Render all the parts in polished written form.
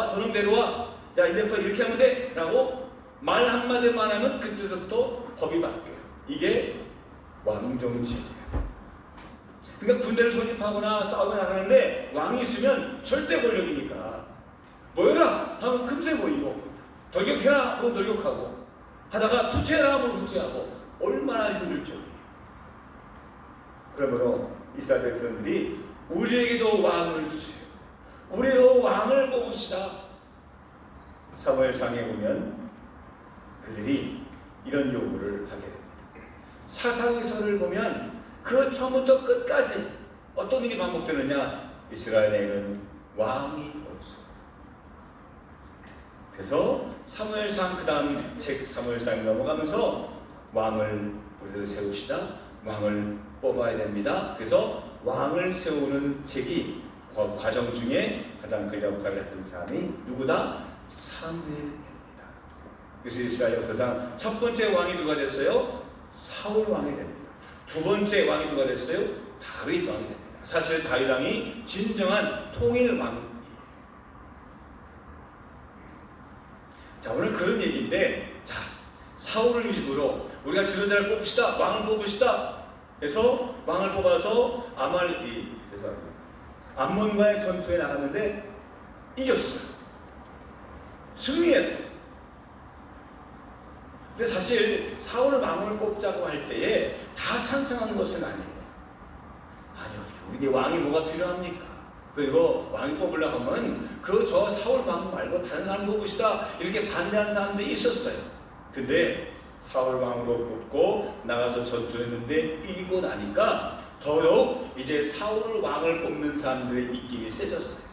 저놈 데려와. 자, 이제부터 이렇게 하면 돼. 라고 말 한마디만 하면 그때부터 법이 바뀌어요. 이게 왕정체제예요. 그러니까 군대를 소집하거나 싸우고 나가는데 왕이 있으면 절대 권력이니까 모여라 하면 금세 모이고, 돌격해라 하면 돌격하고, 하다가 투퇴해라 하면 투퇴하고, 얼마나 힘들죠. 그러므로 이스라엘 백성들이 우리에게도 왕을 주세요. 우리도 왕을 뽑읍시다. 사무엘상에 보면 그들이 이런 요구를 하게 됩니다. 사사기서를 보면 그 처음부터 끝까지 어떤 일이 반복되느냐? 이스라엘에는 왕이 없어. 그래서 사무엘상, 그 다음 책 사무엘상에 넘어가면서 왕을 우리도 세웁시다. 왕을 뽑아야 됩니다. 그래서 왕을 세우는 책이 과정 중에 가장 큰 역할을 했던 사람이 누구다? 사무엘입니다. 그래서 이스라엘 역사상 첫 번째 왕이 누가 됐어요? 사울 왕이 됩니다. 두 번째 왕이 누가 됐어요? 다윗 왕이 됩니다. 사실 다윗 왕이 진정한 통일 왕이에요. 자, 오늘 그런 얘기인데, 자, 사울을 위주로 우리가 지도자를 뽑읍시다. 왕을 뽑읍시다. 그래서 왕을 뽑아서 암몬과의 전투에 나갔는데 이겼어요. 승리했어요. 근데 사실 사울 왕을 뽑자고 할 때에 다 찬성하는 것은 아니에요. 아니요, 우리에게 왕이 뭐가 필요합니까? 그리고 왕이 뽑으려고 하면 저 사울 왕 말고 다른 사람 뽑읍시다, 이렇게 반대하는 사람들이 있었어요. 근데 사울 왕으로 뽑고 나가서 전투했는데 이기고 나니까 더더욱 이제 사울 왕을 뽑는 사람들의 입김이 세졌어요.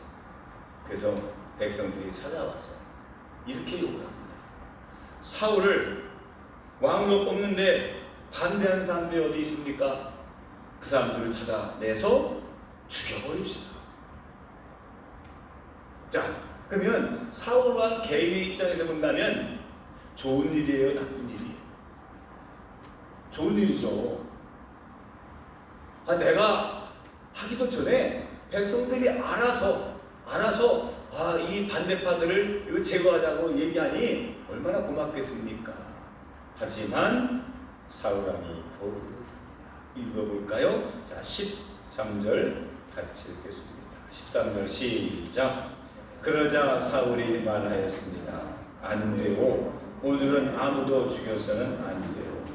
그래서 백성들이 찾아와서 이렇게 요구를 합니다. 사울을 왕으로 뽑는데 반대하는 사람들이 어디 있습니까? 그 사람들을 찾아내서 죽여버립시다. 자, 그러면 사울 왕 개인의 입장에서 본다면 좋은 일이에요, 나쁜 일이에요? 좋은 일이죠. 내가 하기도 전에 백성들이 알아서 이 반대파들을 이거 제거하자고 얘기하니 얼마나 고맙겠습니까? 하지만 사울 왕이 읽어볼까요? 자, 13절 같이 읽겠습니다. 13절 시작. 그러자 사울이 말하였습니다. 안 되고 오늘은 아무도 죽여서는 안 돼요.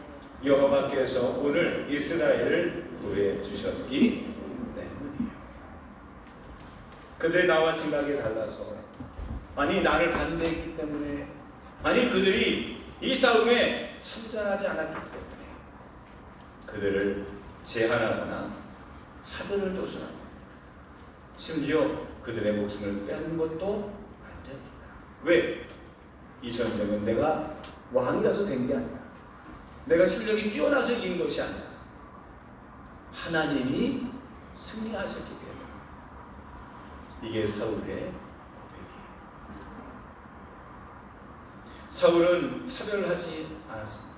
여호와께서 오늘 이스라엘을 구해 주셨기 때문이에요. 그들이 나와 생각이 달라서, 아니 나를 반대했기 때문에, 아니 그들이 이 싸움에 참전하지 않았기 때문에 그들을 제한하거나 차별을 둬서는, 심지어 그들의 목숨을 빼는 것도 안 됩니다. 왜? 이 전쟁은 내가 왕이라서 된 게 아니라, 내가 실력이 뛰어나서 이긴 것이 아니라 하나님이 승리하셨기 때문에. 이게 사울의 고백이에요. 사울은 차별하지 않았습니다.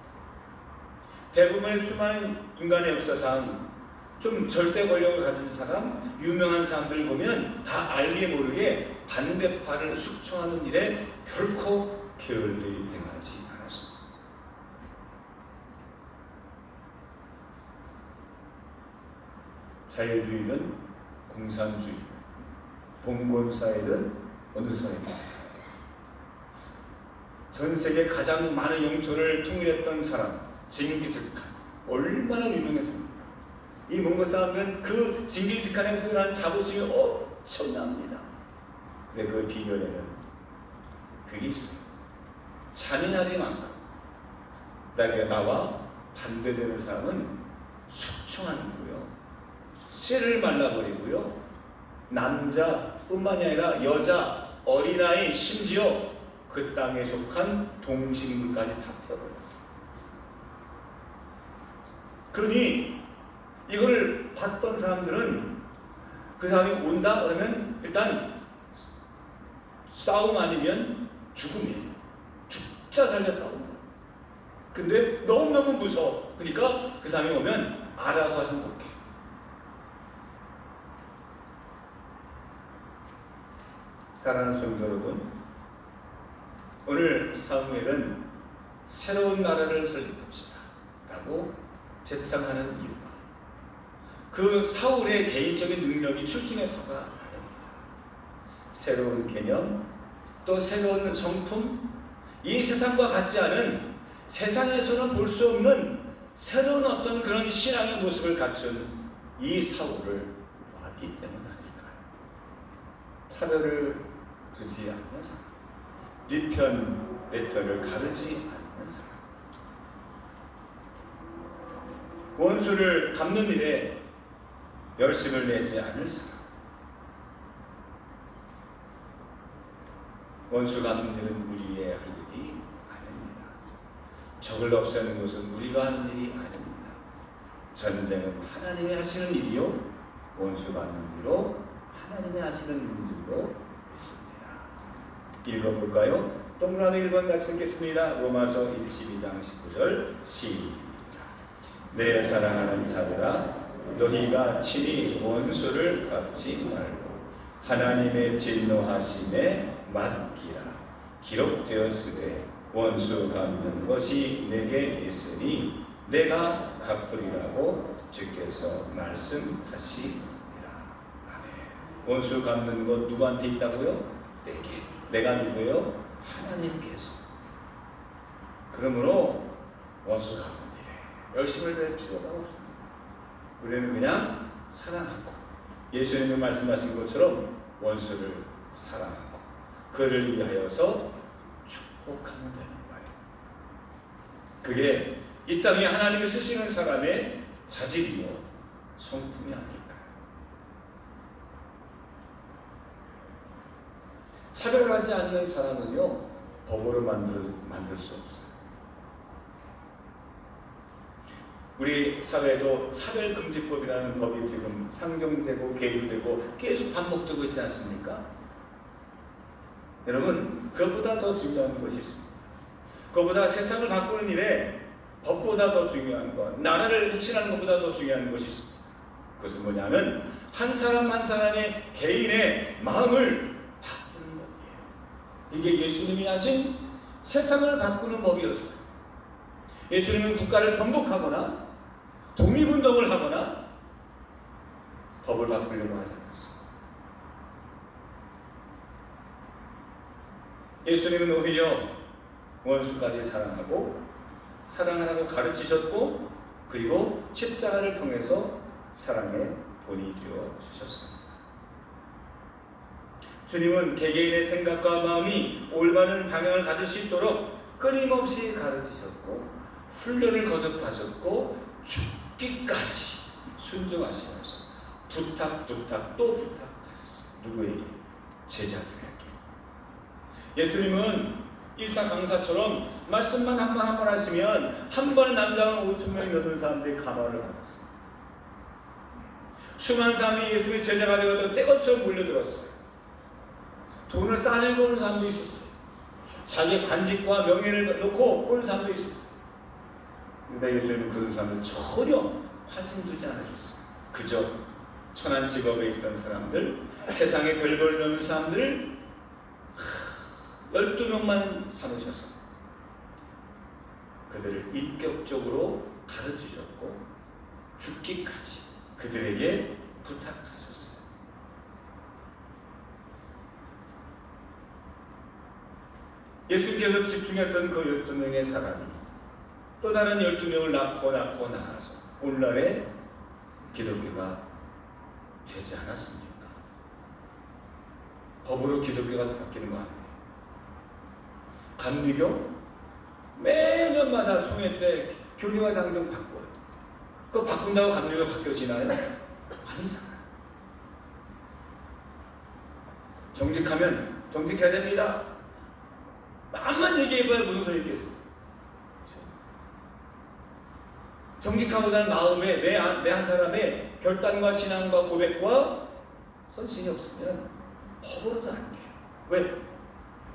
대부분의 수많은 인간의 역사상 좀 절대 권력을 가진 사람, 유명한 사람들을 보면 다 알게 모르게 반대파를 숙청하는 일에 결코 게을리 행하지 않았습니다. 자유주의는 공산주의, 봉건사회든 어느 사회든지 전 세계 가장 많은 영토를 통일했던 사람 징기즈칸, 얼마나 유명했습니까? 이 몽골 사람들은 그 징기즈칸에서 난 자부심이 엄청납니다. 근데 그 비결에는 그게 있어요. 잔인하리만큼 나와 반대되는 사람은 숙청하는 거고요, 씨를 말라버리고요, 남자뿐만이 아니라 여자, 어린아이, 심지어 그 땅에 속한 동식물까지 다 태워버렸어요. 그러니 이걸 봤던 사람들은 그 사람이 온다 그러면 일단 싸움 아니면 죽음이에요. 죽자 살려 싸운다. 근데 너무너무 무서워. 그러니까 그 사람이 오면 알아서 행복해. 사랑하는 성도 여러분, 오늘 사무엘은 새로운 나라를 설립합시다 라고 제창하는 이유가 그 사울의 개인적인 능력이 출중해서가 아닙니다. 새로운 개념, 또 새로운 성품, 이 세상과 같지 않은, 세상에서는 볼 수 없는 새로운 어떤 그런 신앙의 모습을 갖춘 이 사울을 보았기 때문 아닐까요? 차별을 두지 않는 사람, 네 편을 가르지 않는 사람, 원수를 갚는 일에 열심을 내지 않을 사람. 원수 갚는 일은 우리의 할 일이 아닙니다. 적을 없애는 것은 우리가 하는 일이 아닙니다. 전쟁은 하나님이 하시는 일이요, 원수 갚는 일로 하나님이 하시는 문제로 있습니다. 읽어볼까요? 동그라미 1번 같이 읽겠습니다. 로마서 12장 19절 시작. 내 사랑하는 자들아, 너희가 친히 원수를 갚지 말고 하나님의 진노하심에 맡기라. 기록되었으되 원수 갚는 것이 내게 있으니 내가 갚으리라고 주께서 말씀하시니라. 아멘. 원수 갚는 것 누구한테 있다고요? 내게. 내가 누구예요? 하나님께서. 그러므로 원수 갚는 일에 열심을 낼 필요가 없습니다. 우리는 그냥 사랑하고, 예수님이 말씀하신 것처럼 원수를 사랑하고 그를 위하여서 축복하면 되는 거예요. 그게 이 땅에 하나님이 쓰시는 사람의 자질이요, 성품이 아닐까요? 차별하지 않는 사람은요, 법으로 만들 수 없어요. 우리 사회도 차별금지법이라는 법이 지금 상정되고 계류되고 계속 반복되고 있지 않습니까? 여러분, 그것보다 더 중요한 것이 있습니다. 그것보다 세상을 바꾸는 일에 법보다 더 중요한 것, 나라를 혁신하는 것보다 더 중요한 것이 있습니다. 그것은 뭐냐면 한 사람 한 사람의 개인의 마음을 바꾸는 법이에요. 이게 예수님이 하신 세상을 바꾸는 법이었어요. 예수님은 국가를 정복하거나 독립운동을 하거나 법을 바꾸려고 하지 않았어요. 예수님은 오히려 원수까지 사랑하라고 가르치셨고, 그리고 십자가를 통해서 사랑의 본이 되어 주셨습니다. 주님은 개개인의 생각과 마음이 올바른 방향을 가질 수 있도록 끊임없이 가르치셨고, 훈련을 거듭하셨고, 죽기까지 순종하시면서 부탁 또 부탁하셨어요. 누구에게? 제자들에게. 예수님은 일타 강사처럼 말씀만 한 번 하시면 한 번에 남자만 5,000명이 넘는 사람들이 감화를 받았어요. 수많은 사람이 예수님의 제자가 되어서 떼거처럼 몰려들었어요. 돈을 싸들고 오는 사람도 있었어요. 자기의 관직과 명예를 놓고 오는 사람도 있었어요. 그런데 예수님은 그런 사람을 전혀 관심 두지 않으셨어요. 그저 천한 직업에 있던 사람들, 세상에 별걸 넘는 사람들을 12명만 삼으셔서 그들을 인격적으로 가르치셨고, 죽기까지 그들에게 부탁하셨어요. 예수님께서 집중했던 그 12명의 사람이 또 다른 12명을 낳고 낳아서 오늘날의 기독교가 되지 않았습니까? 법으로 기독교가 바뀌는 거 아니에요. 감리교 매년마다 총회 때 교리와 장정 바꿔요. 그거 바꾼다고 감리교가 바뀌어지나요? 아니잖아요. 정직해야 됩니다. 마음만 얘기해봐야 무슨 소리 있겠어. 정직하고자는 마음에 내 한 사람의 결단과 신앙과 고백과 헌신이 없으면 법으로도 안 돼요. 왜?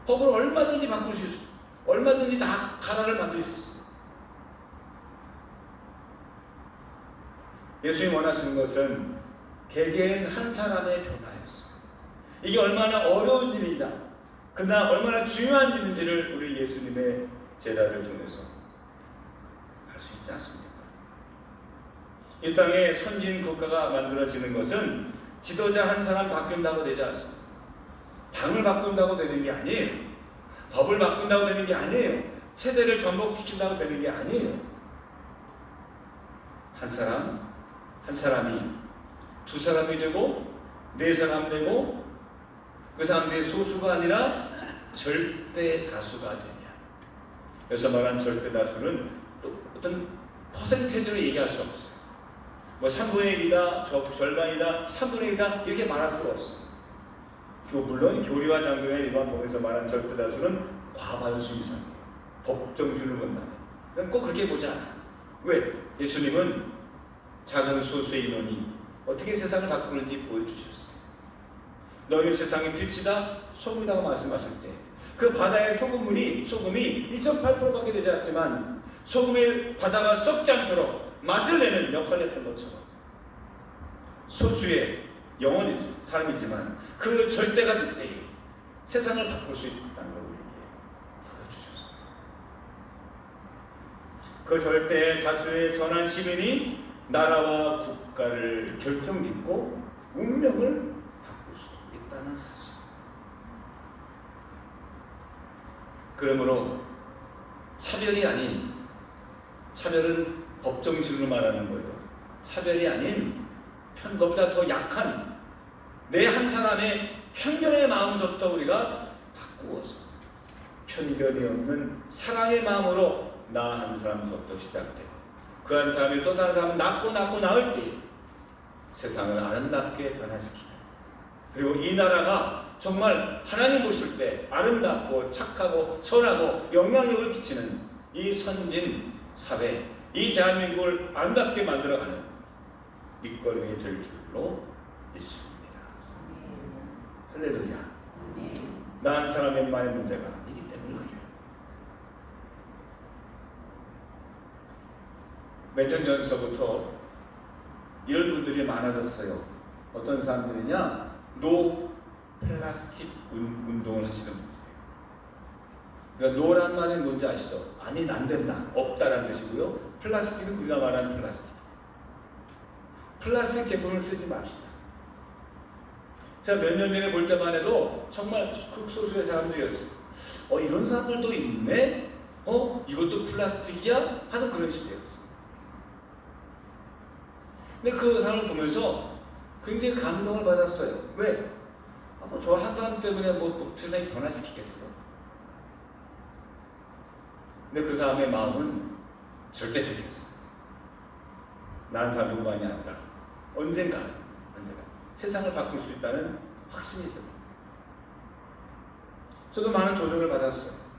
법을 얼마든지 바꿀 수 있어요. 얼마든지 다 가라를 만들 수 있어요. 예수님이 원하시는 것은 개개인 한 사람의 변화였어요. 이게 얼마나 어려운 일이다. 그러나 얼마나 중요한 일인지를 우리 예수님의 제자를 통해서 할 수 있지 않습니까? 이 땅에 선진 국가가 만들어지는 것은 지도자 한 사람 바뀐다고 되지 않습니다. 당을 바꾼다고 되는 게 아니에요. 법을 바꾼다고 되는 게 아니에요. 체제를 전복시킨다고 되는 게 아니에요. 한 사람이 두 사람이 되고 네 사람 되고 그 사람들이 소수가 아니라 절대 다수가 되냐. 여기서 말한 절대 다수는 또 어떤 퍼센테이지로 얘기할 수 없어요. 뭐 3분의 1이다, 절반이다, 3분의 1이다 이렇게 말할 수가 없어요. 물론 교리와 장로의 일반 법에서 말한 절대 다수는 과반수 이상이에요. 법정주를 본다면. 꼭 그렇게 보지 않아요. 왜? 예수님은 작은 소수의 인원이 어떻게 세상을 바꾸는지 보여주셨어요. 너희 세상의 빛이다, 소금이라고 말씀하실 때 그 바다의 소금이 2.8%밖에 되지 않지만 소금의 바다가 썩지 않도록 맛을 내는 역할을 했던 것처럼 소수의 영혼의 사람이지만 그 절대가 될 때에 세상을 바꿀 수 있다는 걸 우리에게 보여주셨어요. 그 절대의 다수의 선한 시민이 나라와 국가를 결정짓고 운명을 바꿀 수 있다는 사실. 그러므로 차별은 법정주의로 말하는 거예요. 차별이 아닌 그보다 더 약한 내 한 사람의 편견의 마음부터 우리가 바꾸어서 편견이 없는 사랑의 마음으로 나 한 사람부터 시작되고 그 한 사람이 또 다른 사람을 낳고 낳을 때 세상을 아름답게 변화시키는, 그리고 이 나라가 정말 하나님 보실 때 아름답고 착하고 선하고 영향력을 끼치는 이 선진 사회, 이 대한민국을 아름답게 만들어가는 밑거름이 될 줄로 믿습니다. 할렐루야. 나 한 사람만의 문제가 아니기 때문에 그래요. 몇 년 전서부터 이런 분들이 많아졌어요. 어떤 사람들이냐? 노 플라스틱 운동을 하시는 분들이에요. 그러니까 노란 말이 뭔지 아시죠? 아니, 안 된다, 없다라는 뜻이고요. 플라스틱은 우리가 말하는 플라스틱 제품을 쓰지 맙시다. 제가 몇 년 전에 볼 때만 해도 정말 극소수의 사람들이었어요. 이런 사람들도 있네? 이것도 플라스틱이야? 하는 그런 시대였어요. 근데 그 사람을 보면서 굉장히 감동을 받았어요. 왜? 저 한 사람 때문에 세상이 변화시키겠어. 근데 그 사람의 마음은 절대적이었어. 나 한 사람뿐만이 아니라 언젠가 세상을 바꿀 수 있다는 확신이 있었습니다. 저도 많은 도전을 받았어요.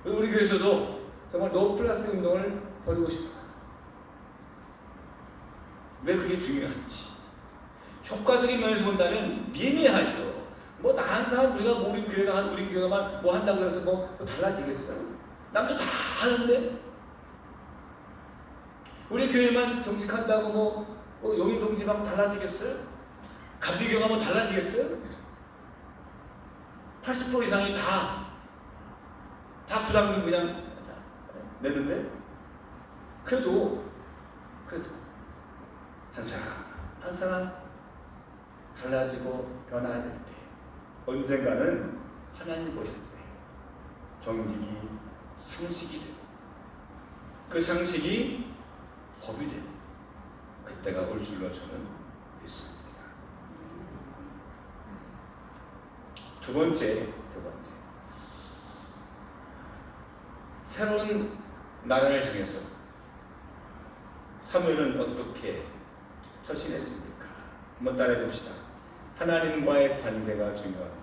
우리 교회에서도 정말 노 플라스틱 운동을 벌이고 싶어요. 왜 그게 중요한지. 효과적인 면에서 본다면 미미하죠. 나 한 사람 우리 교회가 뭐 한다고 해서 또 달라지겠어요? 남도 다 하는데 우리 교회만 정직한다고 용인동지방 달라지겠어요? 감리교가 달라지겠어요? 80% 이상이 다 부담금 그냥 내는데 그래도 한 사람 달라지고 변화가 될 때 언젠가는 하나님 보실 때 정직이 상식이 되고 그 상식이 법이 되는 그때가 올 줄로 저는 믿습니다. 두 번째, 새로운 나라를 향해서 사무엘은 어떻게 처신했습니까? 한번 따라해 봅시다. 하나님과의 관계가 중요합니다.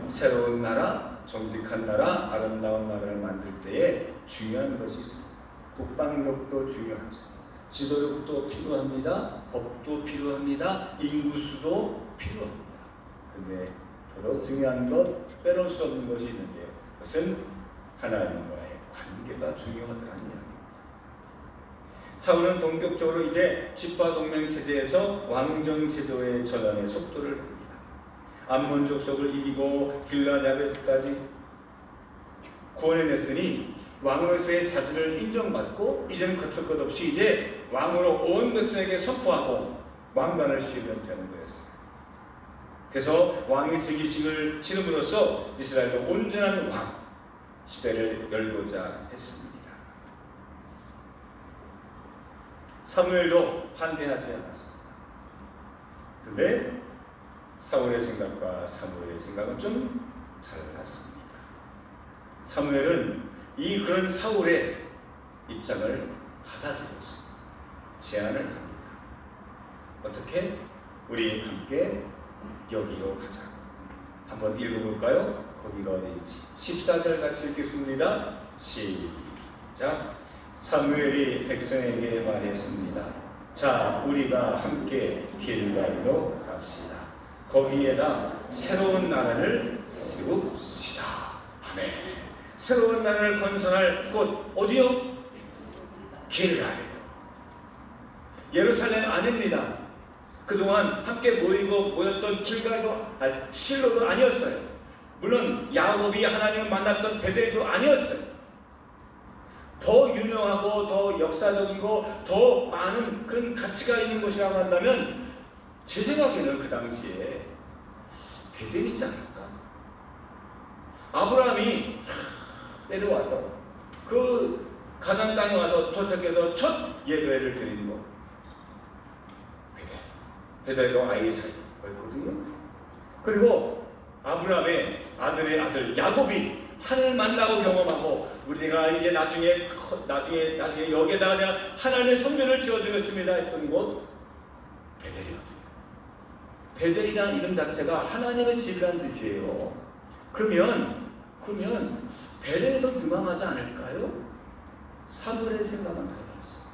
새로운 나라, 정직한 나라, 아름다운 나라를 만들 때에 중요한 것이 있습니다. 국방력도 중요하죠. 지도력도 필요합니다. 법도 필요합니다. 인구수도 필요합니다. 근데 더 중요한 것, 빼놓을 수 없는 것이 있는데요. 그것은 하나님과의 관계가 중요하다는 이야기입니다. 사울은 본격적으로 이제 집화 동맹 체제에서 왕정 제도의 전환의 속도를 냅니다. 암몬 족속을 이기고 길앗 야베스까지 구원해냈으니 왕으로서의 자질을 인정받고 이제는 급속 것 없이 이제 왕으로 온 백성에게 선포하고 왕관을 씌우면 되는 거였어요. 그래서 왕의 즉위식을 치름으로써 이스라엘의 온전한 왕 시대를 열고자 했습니다. 사무엘도 반대하지 않았습니다. 그런데 사울의 생각과 사무엘의 생각은 좀 달랐습니다. 사무엘은 그런 사울의 입장을 받아들여서 제안을 합니다. 어떻게? 우리 함께 여기로 가자. 한번 읽어볼까요? 거기가 어디인지. 14절 같이 읽겠습니다. 시작. 사무엘이 백성에게 말했습니다. 자, 우리가 함께 길갈로 갑시다. 거기에다 새로운 나라를 세웁시다. 아멘. 새로운 나라를 건설할 곳 어디요? 길갈이에요. 예루살렘 아닙니다. 그동안 함께 모였던 길갈도 실로도 아니었어요. 물론 야곱이 하나님을 만났던 베델도 아니었어요. 더 유명하고 더 역사적이고 더 많은 그런 가치가 있는 곳이라고 한다면 제 생각에는 그 당시에 베델이지 않을까? 아브라함이 내려와서 그 가나안 땅에 와서 도착해서 첫 예배를 드린 곳 베델과 아이 사이였거든요. 그리고 아브라함의 아들의 아들 야곱이 하나님을 만나고 경험하고 우리가 이제 나중에 여기에다가 내가 하나님의 성전을 지어드렸습니다 했던 곳 베델이거든요. 베델이라는 이름 자체가 하나님의 집이라는 뜻이에요. 그러면 베델이 더 유망하지 않을까요? 사무엘의 생각은 달랐어요.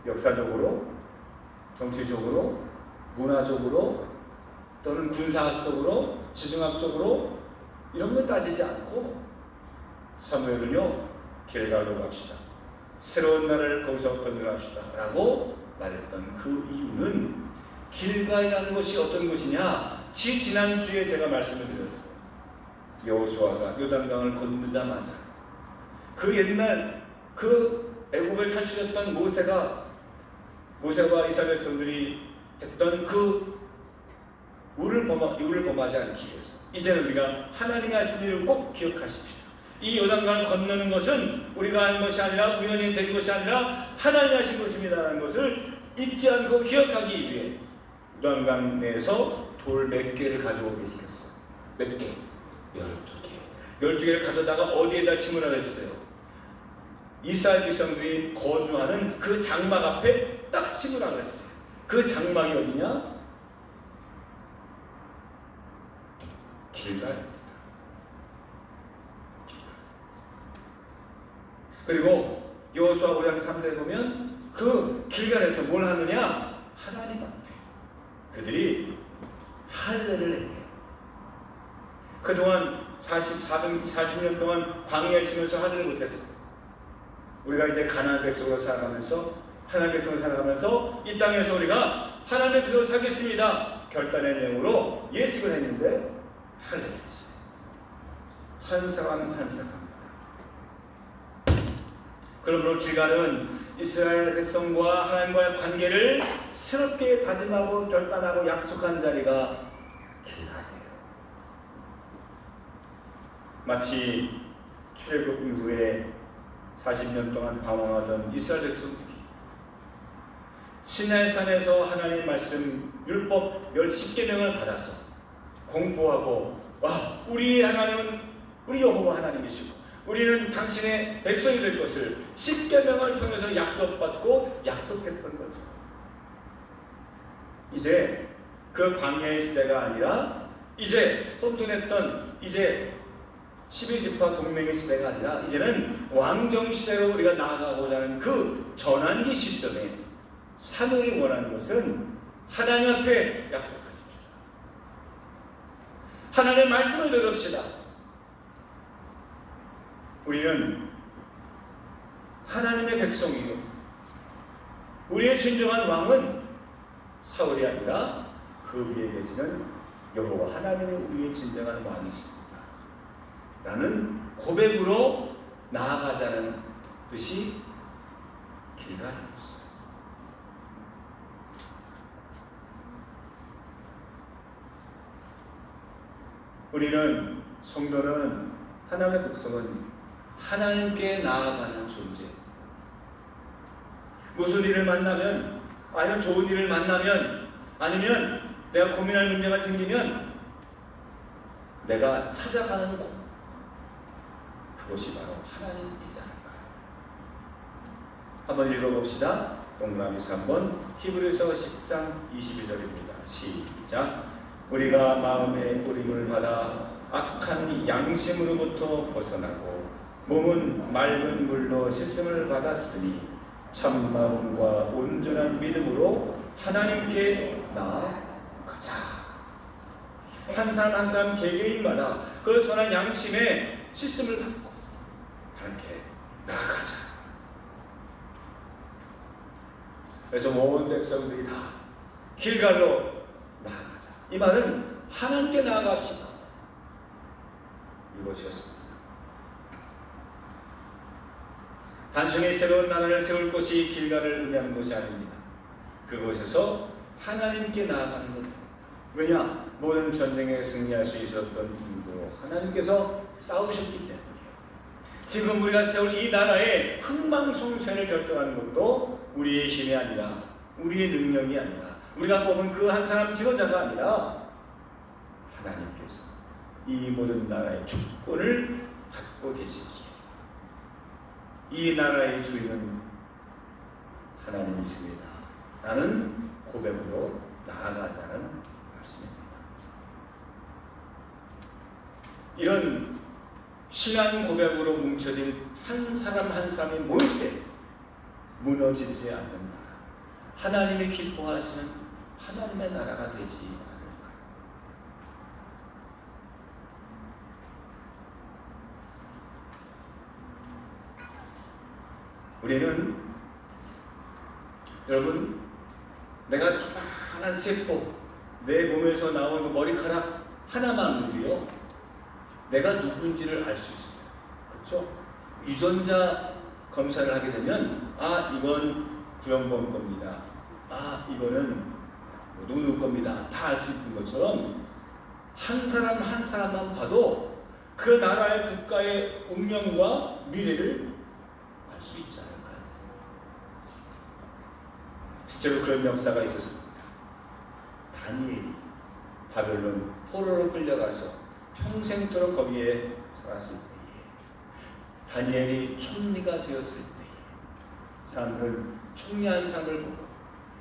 역사적으로, 정치적으로, 문화적으로 또는 군사학적으로, 지정학적으로 이런 걸 따지지 않고 사무엘은요, 길갈로 갑시다. 새로운 나라를 거기서 건설합시다 라고 말했던 그 이유는 길갈이라는 것이 어떤 곳이냐? 지난주에 제가 말씀을 드렸어요. 여호수아가 요단강을 건너자마자 그 옛날 그 애굽을 탈출했던 모세가 이스라엘 백성들이 했던 그 우를 범하지 않기 위해서 이제는 우리가 하나님이 하신 일을 꼭 기억하십시오. 이 요단강을 건너는 것은 우리가 하는 것이 아니라 우연히 된 것이 아니라 하나님이 하신 것입니다라는 것을 잊지 않고 기억하기 위해 요단강 내에서 돌 몇 개를 가져오게 시켰어요. 몇 개? 12개. 12개를 가져다가 어디에다 심으라 했어요? 이스라엘 백성들이 거주하는 그 장막 앞에 딱 심으라 그랬어요. 그 장막이 어디냐? 길갈입니다. 그리고 여호수아 5장 3절에 보면 그 길갈에서 뭘 하느냐? 하나님 앞에 그들이 할례를 해요. 그동안 40년 동안 광야에 있으면서 할례를 못했어요. 우리가 이제 가나안 백성으로 살아가면서 하나님 백성으로 살아가면서 이 땅에서 우리가 하나님의 백성으로 살겠습니다 결단의 내용으로 예식을 했는데 할례를 했어요. 한 사람 한 사람입니다. 그러므로 길갈은 이스라엘 백성과 하나님과의 관계를 새롭게 다짐하고 결단하고 약속한 자리가 길갈이에요. 마치 출애굽 이후에 40년 동안 방황하던 이스라엘 백성들이 시내산에서 하나님의 말씀 율법 10계명을 받아서 공부하고 와 우리 하나님은 우리 여호와 하나님이시고 우리는 당신의 백성이 될 것을 10계명을 통해서 약속받고 약속했던 거죠. 이제 그 광야의 시대가 아니라 이제 혼돈했던 이제 12지파 동맹의 시대가 아니라 이제는 왕정 시대로 우리가 나아가고자 하는 그 전환기 시점에 사무엘이 원하는 것은 하나님 앞에 약속하십시다. 하나님의 말씀을 들읍시다. 우리는 하나님의 백성이요. 우리의 진정한 왕은 사울이 아니라 그 위에 계시는 여호와 하나님이 우리의 진정한 왕이십니다 라는 고백으로 나아가자는 뜻이 길갈이었어요. 우리는 성도는 하나님의 백성은 하나님께 나아가는 존재. 무슨 일을 만나면, 아니면 좋은 일을 만나면, 아니면 내가 고민할 문제가 생기면 내가 찾아가는 곳, 그것이 바로 하나님이지 않을까요? 한번 읽어봅시다. 동그라미 3번 히브리서 10장 22절입니다. 시작. 우리가 마음의 뿌림을 받아 악한 양심으로부터 벗어나고 몸은 맑은 물로 씻음을 받았으니 참 마음과 온전한 믿음으로 하나님께 나아가자. 한 사람 한 사람 개개인마다 그 선한 양심에 씻음을 받고 하나님께 나아가자. 그래서 온 백성들이 다 길갈로 나아가자. 이 말은 하나님께 나아갑시다, 이것이었습니다. 단순히 새로운 나라를 세울 곳이 길갈을 의미하는 것이 아닙니다. 그곳에서 하나님께 나아가는 것. 왜냐? 모든 전쟁에 승리할 수 있었던 이유도 하나님께서 싸우셨기 때문이에요. 지금 우리가 세울 이 나라의 흥망성쇠를 결정하는 것도 우리의 힘이 아니라, 우리의 능력이 아니라, 우리가 뽑은 그 한 사람 지도자가 아니라 하나님께서 이 모든 나라의 주권을 갖고 계시기에 이 나라의 주인은 하나님이십니다 라는 고백으로 나아가자는 말씀입니다. 이런 신앙 고백으로 뭉쳐진 한 사람 한 사람이 모일 때 무너지지 않는 나라, 하나님이 기뻐하시는 하나님의 나라가 되지 않을까요? 우리는, 여러분, 내가 조그마한 세포, 내 몸에서 나오는 머리카락 하나만으로요 내가 누군지를 알 수 있어요. 그렇죠? 유전자 검사를 하게 되면 이건 구영범 겁니다, 이거는 누구 겁니다, 다 알 수 있는 것처럼 한 사람 한 사람만 봐도 그 나라의 국가의 운명과 미래를 알 수 있지 않을까요? 실제로 그런 역사가 있었습니다. 다니엘이 바벨론 포로로 끌려가서 평생토록 거기에 살았을 때에, 다니엘이 총리가 되었을 때에 사람들은 총리한 사람을 보고,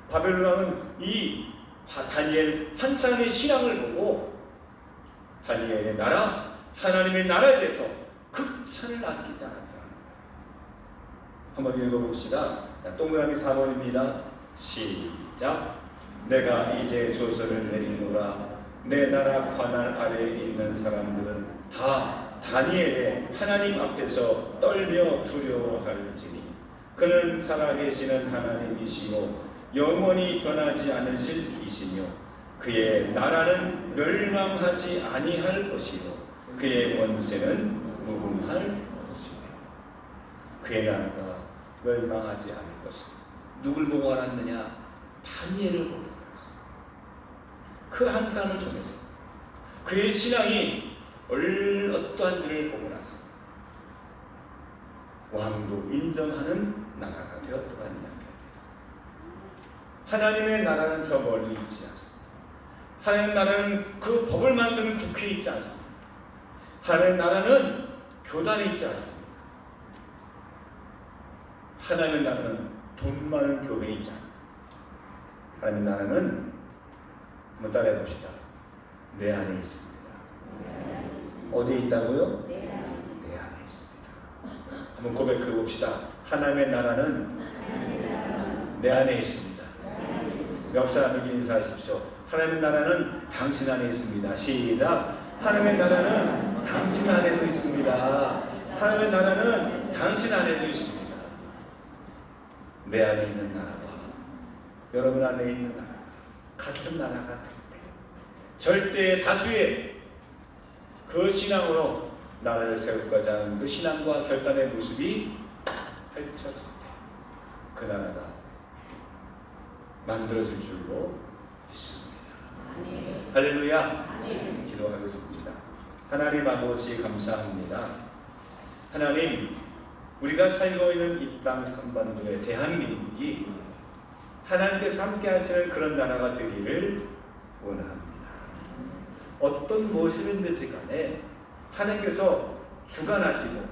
바벨론 왕은 이 다니엘 한 사람의 신앙을 보고 다니엘의 나라, 하나님의 나라에 대해서 극찬을 아끼지 않았더라는 거예요. 한번 읽어봅시다. 동그라미 4번입니다. 시작. 내가 이제 조서를 내리노라. 내 나라 관할 아래에 있는 사람들은 다 다니엘의 하나님 앞에서 떨며 두려워할지니 그는 살아계시는 하나님이시요 영원히 변하지 않으실 이시며 그의 나라는 멸망하지 아니할 것이요 그의 권세는 무궁할 것이며. 그의 나라가 멸망하지 않을 것이며. 누굴 보고 알았느냐? 다니엘을 보고 알았어. 그 한 사람을 통해서 그의 신앙이 어떠한 일을 보고 나서 왕도 인정하는 나라가 되었더라는 이야기입니다. 하나님의 나라는 저 멀리 있지 않습니다. 하나님의 나라는 그 법을 만드는 국회에 있지 않습니다. 하나님의 나라는 교단에 있지 않습니다. 하나님의 나라는 돈 많은 교회에 있지 않습니다. 하나님의 나라는, 한번 따라해 봅시다, 내 안에 있습니다. 어디에 있다고요? 내 안에 있습니다. 한번 고백해 봅시다. 하나님의 나라는 내 안에 있습니다. 옆 사람에게 인사하십시오. 하나님의 나라는 당신 안에 있습니다. 시작. 하나님의 나라는 당신 안에도 있습니다. 하나님의 나라는 당신 안에도 있습니다. 내 안에 있는 나라와 여러분 안에 있는 나라가 같은 나라가 될 때 절대 다수의 그 신앙으로 나라를 세우고자 하는 그 신앙과 결단의 모습이 펼쳐질 때 그 나라가 만들어질 줄로 믿습니다. 할렐루야. 기도하겠습니다. 하나님 아버지 감사합니다. 하나님, 우리가 살고 있는 이 땅 한반도의 대한민국이 하나님께서 함께 하시는 그런 나라가 되기를 원합니다. 어떤 모습인지 간에 하나님께서 주관하시고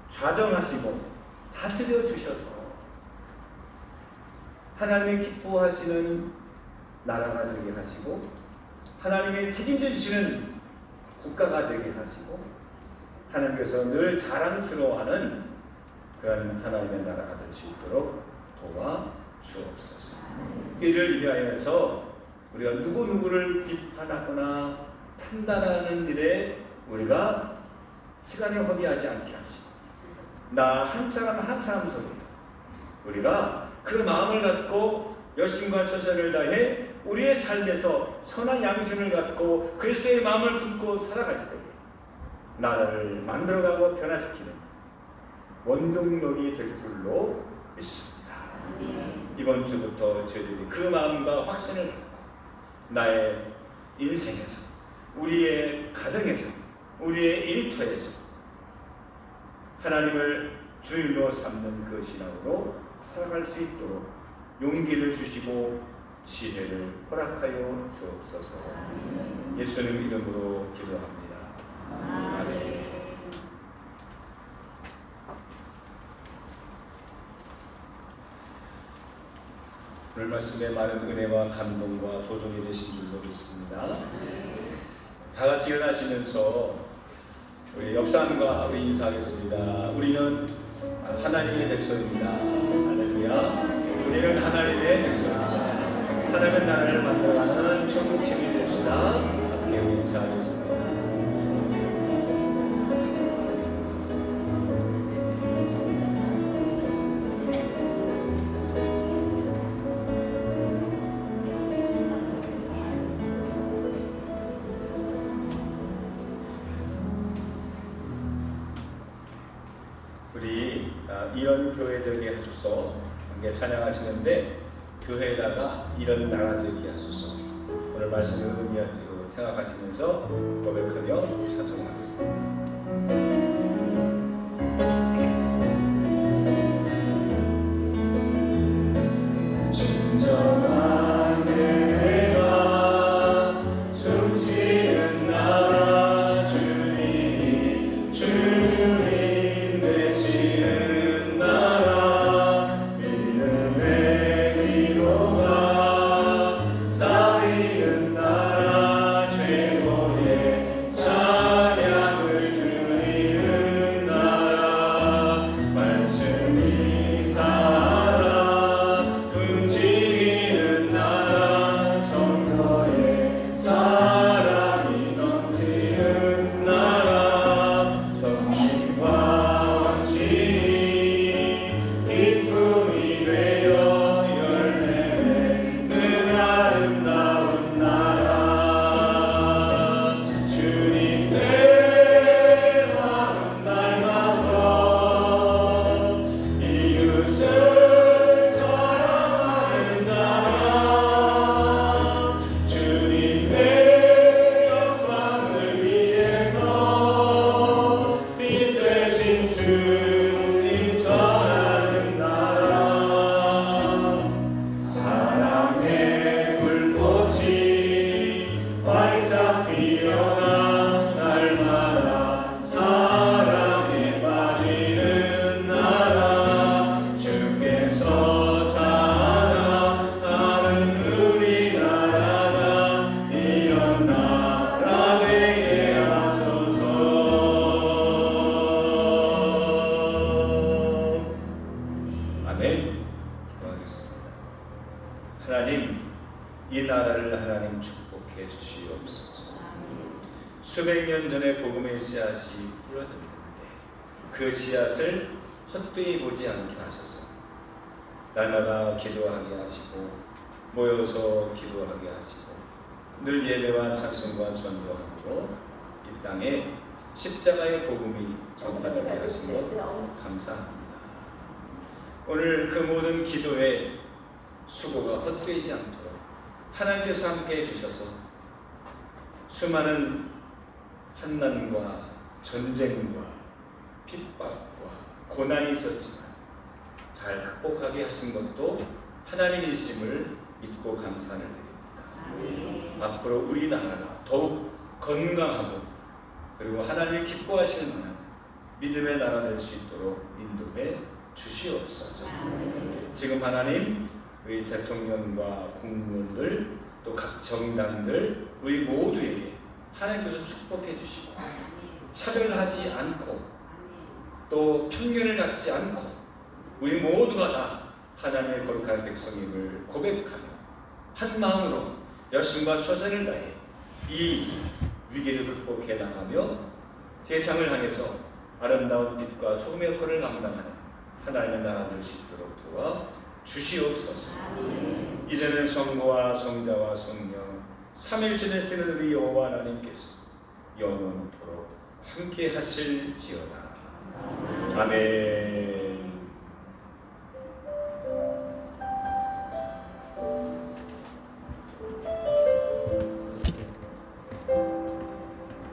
좌정하시고 다스려 주셔서 하나님이 기뻐하시는 나라가 되게 하시고 하나님이 책임져 주시는 국가가 되게 하시고 하나님께서 늘 자랑스러워하는 그런 하나님의 나라가 될 수 있도록 도와주옵소서. 이를 위하여서 우리가 누구누구를 비판하거나 판단하는 일에 우리가 시간을 허비하지 않게 하시고 나 한 사람 한 사람 속에 우리가 그 마음을 갖고 열심과 최선을 다해 우리의 삶에서 선한 양심을 갖고 그리스도의 마음을 품고 살아갈 때에 나라를 만들어가고 변화시키는 원동력이 될 줄로 믿습니다. 이번 주부터 저희들이 그 마음과 확신을 갖고 나의 인생에서 우리의 가정에서 우리의 일터에서 하나님을 주인으로 삼는 그 신앙으로 살아갈 수 있도록 용기를 주시고 지혜를 허락하여 주옵소서. 예수님 이름으로 기도합니다. 아멘. 오늘 말씀에 많은 은혜와 감동과 도전이 되신 줄로 믿습니다. 다 같이 일어나시면서 우리 옆 사람과 우리 인사하겠습니다. 우리는 하나님의 백성입니다. 할렐루야. 우리는 하나님의 백성입니다. 하나님의 나라를 만들어가는 천국 주민 됩시다. 함께 인사하겠습니다. 우리 이런 교회 되게 하소서 함께 찬양하시는데 교회에다가 이런 나라 되게 하소서 오늘 말씀을 의미하기로 생각하시면서 고백하며 찬송하겠습니다. 수백 년 전에 복음의 씨앗이 뿌려졌는데 그 씨앗을 헛되이 보지 않게 하셔서 날마다 기도하게 하시고 모여서 기도하게 하시고 늘 예배와 찬송과 전도함으로 이 땅에 십자가의 복음이 전파되게 하신 것 감사합니다. 오늘 그 모든 기도의 수고가 헛되지 않도록 하나님께서 함께 해주셔서 수많은 환난과 전쟁과 핍박과 고난이 있었지만 잘 극복하게 하신 것도 하나님이심을 믿고 감사를 드립니다. 앞으로 우리나라가 더욱 건강하고 그리고 하나님이 기뻐하시는 만한 믿음의 나라 될 수 있도록 인도해 주시옵소서. 지금 하나님 우리 대통령과 공무원들 또 각 정당들 우리 모두에게 하나님께서 축복해 주시고 차별하지 않고 또 편견을 갖지 않고 우리 모두가 다 하나님의 거룩한 백성임을 고백하며 한 마음으로 열심과 최선을 다해 이 위기를 극복해 나가며 세상을 향해서 아름다운 빛과 소금의 역할을 감당하는 하나님의 나라 될 수 있도록 도와 주시옵소서. 이제는 성부와 성자와 성령 삼일체를 쓰는 우리 여호와 하나님께서 영원토록 함께 하실지어다. 아멘.